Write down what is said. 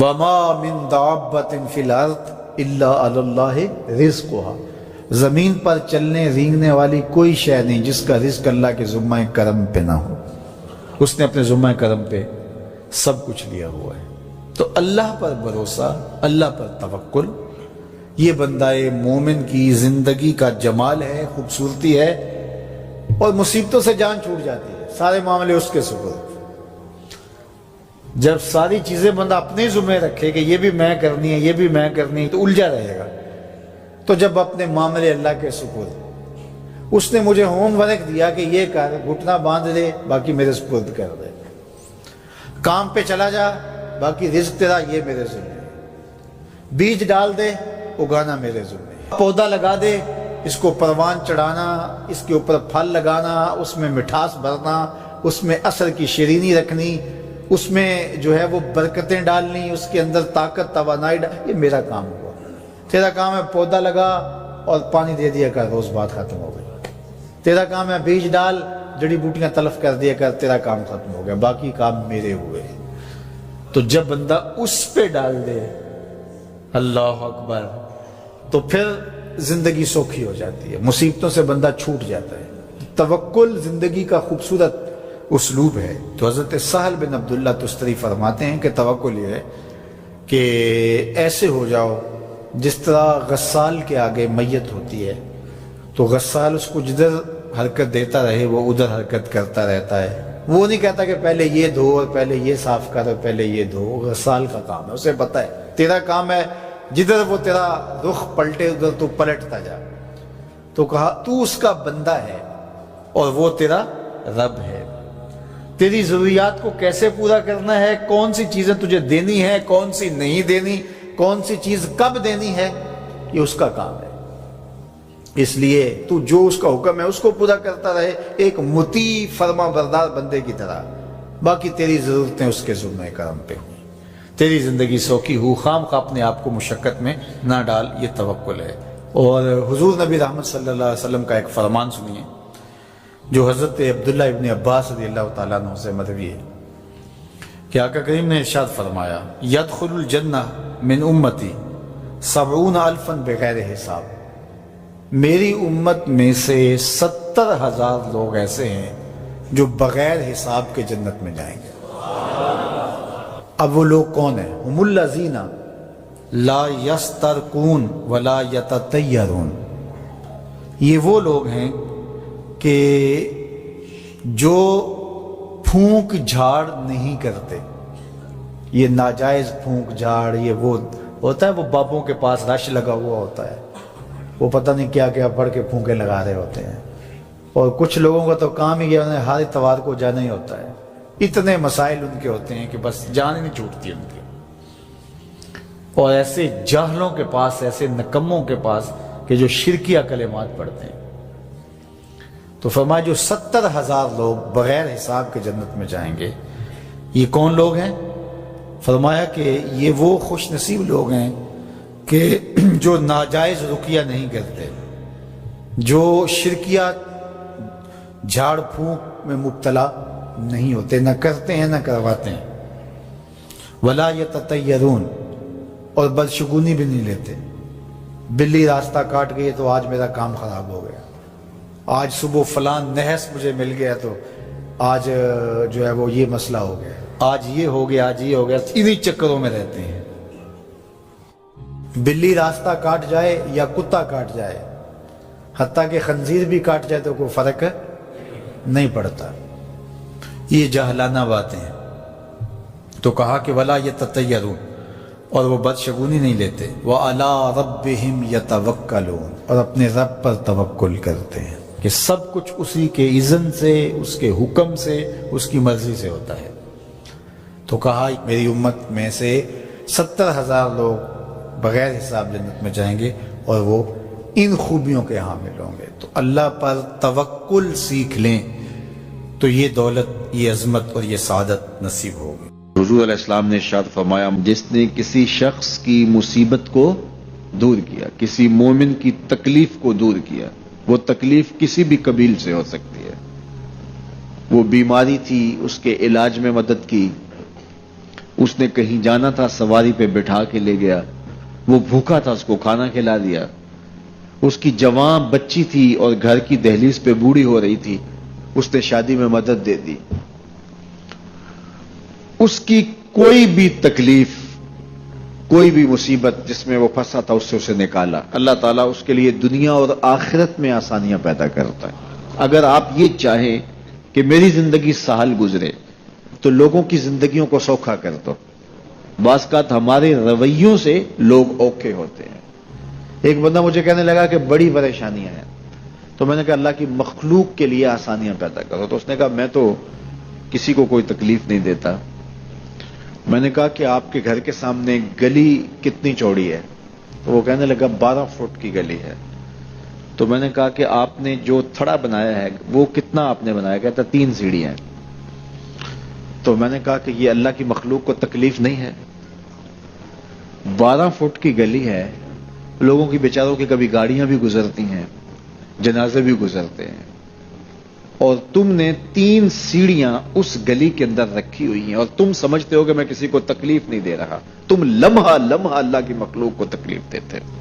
وما من دابۃ فی الارض الا علی اللہ رزقها، زمین پر چلنے رینگنے والی کوئی شے نہیں جس کا رزق اللہ کے ذمہ کرم پہ نہ ہو، اس نے اپنے ذمہ کرم پہ سب کچھ لیا ہوا ہے۔ تو اللہ پر بھروسہ، اللہ پر توکل، یہ بندہ مومن کی زندگی کا جمال ہے، خوبصورتی ہے، اور مصیبتوں سے جان چھوٹ جاتی ہے، سارے معاملے اس کے سپرد۔ جب ساری چیزیں بندہ اپنے ذمہ رکھے کہ یہ بھی میں کرنی ہے، یہ بھی میں کرنی ہے، تو الجھا رہے گا۔ تو جب اپنے معاملے اللہ کے سپرد، اس نے مجھے ہوم ورک دیا کہ یہ کر، گھٹنا باندھ دے، باقی میرے سپرد کر دے، کام پہ چلا جا، باقی رزق تیرا، یہ میرے ذمہ ہے، بیج ڈال دے، اگانا میرے ذمہ ہے، پودا لگا دے، اس کو پروان چڑھانا، اس کے اوپر پھل لگانا، اس میں مٹھاس بھرنا، اس میں اثر کی شیرینی رکھنی، اس میں جو ہے وہ برکتیں ڈالنی، اس کے اندر طاقت توانائی یہ میرا کام ہوا۔ تیرا کام ہے پودا لگا اور پانی دے دیا کر، روز بات ختم ہو گئی۔ تیرا کام ہے بیج ڈال، جڑی بوٹیاں تلف کر دیا کر، تیرا کام ختم ہو گیا، باقی کام میرے ہوئے۔ تو جب بندہ اس پہ ڈال دے، اللہ اکبر، تو پھر زندگی سوکھی ہو جاتی ہے، مصیبتوں سے بندہ چھوٹ جاتا ہے۔ توکل زندگی کا خوبصورت اسلوب ہے۔ تو حضرت سہل بن عبداللہ تستری فرماتے ہیں کہ توکل یہ ہے کہ ایسے ہو جاؤ جس طرح غسال کے آگے میت ہوتی ہے تو غسال اس کو جدھر حرکت دیتا رہے وہ ادھر حرکت کرتا رہتا ہے، وہ نہیں کہتا کہ پہلے یہ دھو اور پہلے یہ صاف کر اور پہلے یہ دھو۔ غسال کا کام ہے، اسے پتہ ہے تیرا کام ہے جدھر وہ تیرا رخ پلٹے ادھر تو پلٹتا جا۔ تو کہا تو اس کا بندہ ہے اور وہ تیرا رب ہے، تیری ضروریات کو کیسے پورا کرنا ہے، کون سی چیزیں تجھے دینی ہے، کون سی نہیں دینی، کون سی چیز کب دینی ہے، یہ اس کا کام ہے۔ اس لیے تو جو اس کا حکم ہے اس کو پورا کرتا رہے، ایک مطیع فرما بردار بندے کی طرح، باقی تیری ضرورتیں اس کے ذمہ کرم پہ ہوں، تیری زندگی سوکھی ہو، خام خواہ اپنے آپ کو مشقت میں نہ ڈال، یہ توکل ہے۔ اور حضور نبی رحمت صلی اللہ علیہ وسلم کا ایک فرمان سنیے جو حضرت عبداللہ ابن عباس رضی اللہ تعالیٰ عنہ سے مروی ہے کہ آقا کریم نے ارشاد فرمایا، یدخل الجنہ من امتی 70,000 بغیر حساب، میری امت میں سے 70,000 لوگ ایسے ہیں جو بغیر حساب کے جنت میں جائیں گے۔ اب وہ لوگ کون ہیں؟ ہم الذین لا یسترقون ولا یتطیرون، یہ وہ لوگ ہیں کہ جو پھونک جھاڑ نہیں کرتے۔ یہ ناجائز پھونک جھاڑ، یہ وہ ہوتا ہے، وہ بابوں کے پاس رش لگا ہوا ہوتا ہے، وہ پتہ نہیں کیا کیا پڑھ کے پھونکے لگا رہے ہوتے ہیں، اور کچھ لوگوں کا تو کام ہی انہیں ہر اتوار کو جانا ہی ہوتا ہے، اتنے مسائل ان کے ہوتے ہیں کہ بس جان ہی نہیں چھوٹتی ان کی۔ اور ایسے جاہلوں کے پاس، ایسے نکموں کے پاس کہ جو شرکیہ کلمات پڑھتے ہیں۔ تو فرمایا جو 70,000 لوگ بغیر حساب کے جنت میں جائیں گے، یہ کون لوگ ہیں؟ فرمایا کہ یہ وہ خوش نصیب لوگ ہیں کہ جو ناجائز رقیہ نہیں کرتے، جو شرکیہ جھاڑ پھونک میں مبتلا نہیں ہوتے، نہ کرتے ہیں نہ کرواتے ہیں۔ ولا یتطیرون، اور بدشگونی بھی نہیں لیتے۔ بلی راستہ کاٹ گئی تو آج میرا کام خراب ہو گیا، آج صبح فلان نحس مجھے مل گیا تو آج جو ہے وہ یہ مسئلہ ہو گیا، آج یہ ہو گیا، آج یہ ہو گیا، انہی چکروں میں رہتے ہیں۔ بلی راستہ کاٹ جائے یا کتا کاٹ جائے، حتیٰ کہ خنزیر بھی کاٹ جائے تو کوئی فرق نہیں پڑتا۔ یہ جاہلانہ باتیں ہیں۔ تو کہا کہ ولا یتطیرون، اور وہ بدشگونی نہیں لیتے، وَعَلَىٰ رَبِّهِمْ يَتَوَكَّلُونَ، اور اپنے رب پر توکل کرتے ہیں کہ سب کچھ اسی کے اذن سے، اس کے حکم سے، اس کی مرضی سے ہوتا ہے۔ تو کہا میری امت میں سے 70,000 لوگ بغیر حساب جنت میں جائیں گے اور وہ ان خوبیوں کے حامل ہوں گے۔ تو اللہ پر توکل سیکھ لیں تو یہ دولت، یہ عظمت اور یہ سعادت نصیب ہوگی۔ حضور علیہ السلام نے ارشاد فرمایا، جس نے کسی شخص کی مصیبت کو دور کیا، کسی مومن کی تکلیف کو دور کیا، وہ تکلیف کسی بھی قبیل سے ہو سکتی ہے، وہ بیماری تھی، اس کے علاج میں مدد کی، اس نے کہیں جانا تھا، سواری پہ بٹھا کے لے گیا، وہ بھوکا تھا، اس کو کھانا کھلا دیا۔ اس کی جوان بچی تھی اور گھر کی دہلیز پہ بوڑھی ہو رہی تھی، اس نے شادی میں مدد دے دی۔ اس کی کوئی بھی تکلیف، کوئی بھی مصیبت جس میں وہ پھنسا تھا، اس سے اسے نکالا۔ اللہ تعالیٰ اس کے لیے دنیا اور آخرت میں آسانیاں پیدا کرتا ہے۔ اگر آپ یہ چاہیں کہ میری زندگی سہل گزرے تو لوگوں کی زندگیوں کو سوکھا کر دو۔ بعض اوقات ہمارے رویوں سے لوگ اوکھے ہوتے ہیں۔ ایک بندہ مجھے کہنے لگا کہ بڑی پریشانیاں ہیں، تو میں نے کہا اللہ کی مخلوق کے لیے آسانیاں پیدا کرو۔ تو اس نے کہا میں تو کسی کو کوئی تکلیف نہیں دیتا۔ میں نے کہا کہ آپ کے گھر کے سامنے گلی کتنی چوڑی ہے؟ تو وہ کہنے لگا 12 فٹ کی گلی ہے۔ تو میں نے کہا کہ آپ نے جو تھڑا بنایا ہے وہ کتنا آپ نے بنایا؟ کہتا 3 سیڑھیاں ہیں۔ تو میں نے کہا کہ یہ اللہ کی مخلوق کو تکلیف نہیں ہے؟ 12 فٹ کی گلی ہے، لوگوں کی بیچاروں کی کبھی گاڑیاں بھی گزرتی ہیں، جنازے بھی گزرتے ہیں، اور تم نے 3 سیڑھیاں اس گلی کے اندر رکھی ہوئی ہیں، اور تم سمجھتے ہو کہ میں کسی کو تکلیف نہیں دے رہا، تم لمحہ لمحہ اللہ کی مخلوق کو تکلیف دیتے ہو۔